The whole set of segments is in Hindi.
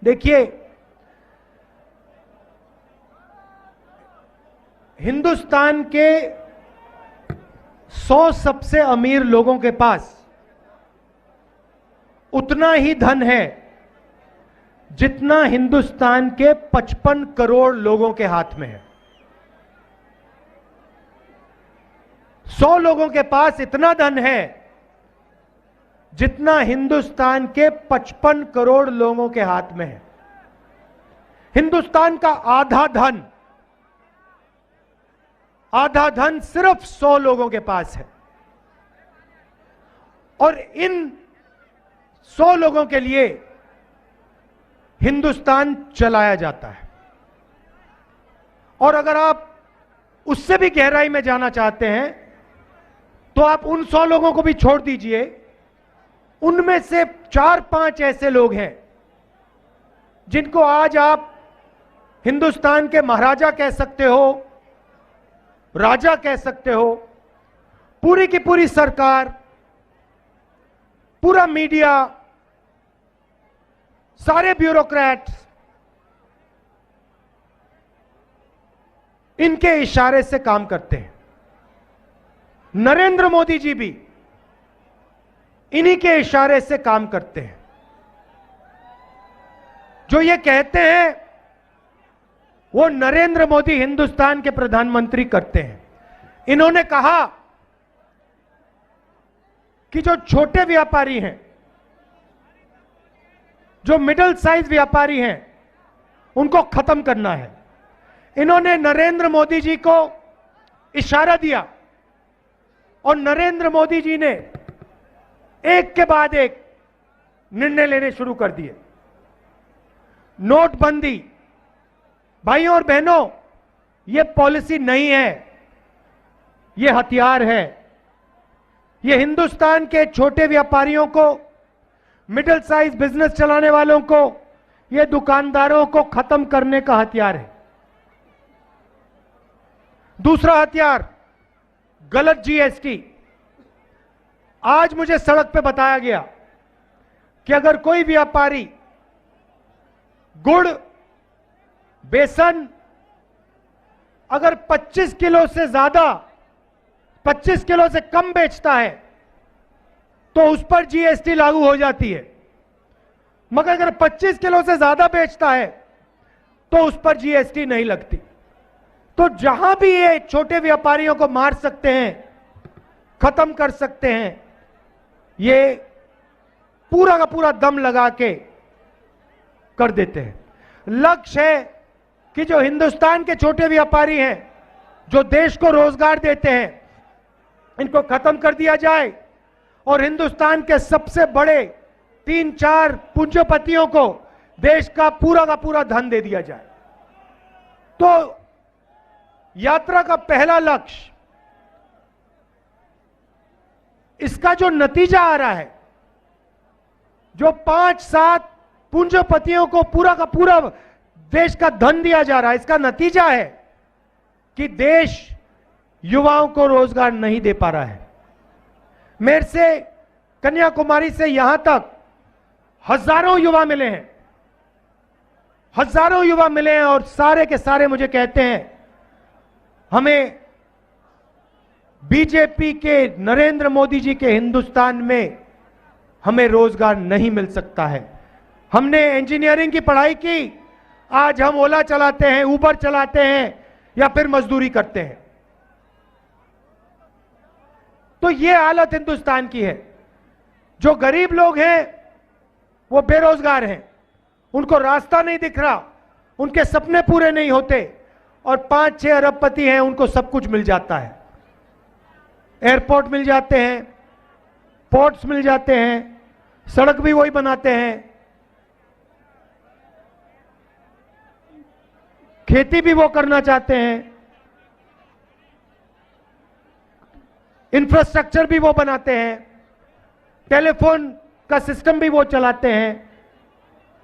देखिए, हिंदुस्तान के 100 सबसे अमीर लोगों के पास उतना ही धन है जितना हिंदुस्तान के 55 करोड़ लोगों के हाथ में है। 100 लोगों के पास इतना धन है जितना हिंदुस्तान के 55 करोड़ लोगों के हाथ में है। हिंदुस्तान का आधा धन सिर्फ 100 लोगों के पास है, और इन 100 लोगों के लिए हिंदुस्तान चलाया जाता है। और अगर आप उससे भी गहराई में जाना चाहते हैं तो आप उन 100 लोगों को भी छोड़ दीजिए, उनमें से 4-5 ऐसे लोग हैं जिनको आज आप हिंदुस्तान के महाराजा कह सकते हो, राजा कह सकते हो। पूरी की पूरी सरकार, पूरा मीडिया, सारे ब्यूरोक्रेट्स इनके इशारे से काम करते हैं। नरेंद्र मोदी जी भी इन्हीं के इशारे से काम करते हैं। जो ये कहते हैं वो नरेंद्र मोदी हिंदुस्तान के प्रधानमंत्री करते हैं। इन्होंने कहा कि जो छोटे व्यापारी हैं, जो मिडिल साइज व्यापारी हैं, उनको खत्म करना है। इन्होंने नरेंद्र मोदी जी को इशारा दिया और नरेंद्र मोदी जी ने एक के बाद एक निर्णय लेने शुरू कर दिए। नोटबंदी, भाइयों और बहनों, यह पॉलिसी नहीं है, यह हथियार है। यह हिंदुस्तान के छोटे व्यापारियों को, मिडिल साइज बिजनेस चलाने वालों को, यह दुकानदारों को खत्म करने का हथियार है। दूसरा हथियार, गलत जीएसटी। आज मुझे सड़क पे बताया गया कि अगर कोई व्यापारी गुड़, बेसन अगर 25 किलो से ज्यादा, 25 किलो से कम बेचता है तो उस पर जीएसटी लागू हो जाती है, मगर अगर 25 किलो से ज्यादा बेचता है तो उस पर जीएसटी नहीं लगती। तो जहां भी ये छोटे व्यापारियों को मार सकते हैं, खत्म कर सकते हैं, ये पूरा का पूरा दम लगा के कर देते हैं। लक्ष्य है कि जो हिंदुस्तान के छोटे व्यापारी हैं, जो देश को रोजगार देते हैं, इनको खत्म कर दिया जाए और हिंदुस्तान के सबसे बड़े 3-4 पूंजीपतियों को देश का पूरा धन दे दिया जाए। तो यात्रा का पहला लक्ष्य, इसका जो नतीजा आ रहा है, जो 5-7 पूंजीपतियों को पूरा का पूरा देश का धन दिया जा रहा है, इसका नतीजा है कि देश युवाओं को रोजगार नहीं दे पा रहा है। मेरे से कन्याकुमारी से यहां तक हजारों युवा मिले हैं, हजारों युवा मिले हैं, और सारे के सारे मुझे कहते हैं हमें बीजेपी के, नरेंद्र मोदी जी के हिंदुस्तान में हमें रोजगार नहीं मिल सकता है। हमने इंजीनियरिंग की पढ़ाई की, आज हम ओला चलाते हैं, उबर चलाते हैं या फिर मजदूरी करते हैं। तो यह हालत हिंदुस्तान की है। जो गरीब लोग हैं वो बेरोजगार हैं, उनको रास्ता नहीं दिख रहा, उनके सपने पूरे नहीं होते, और 5-6 अरबपति हैं, उनको सब कुछ मिल जाता है। एयरपोर्ट मिल जाते हैं, पोर्ट्स मिल जाते हैं, सड़क भी वही बनाते हैं, खेती भी वो करना चाहते हैं, इंफ्रास्ट्रक्चर भी वो बनाते हैं, टेलीफोन का सिस्टम भी वो चलाते हैं,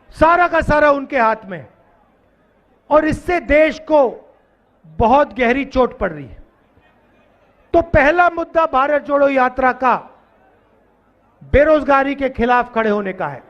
सारा का सारा उनके हाथ में। और इससे देश को बहुत गहरी चोट पड़ रही है। तो पहला मुद्दा भारत जोड़ो यात्रा का बेरोजगारी के खिलाफ खड़े होने का है।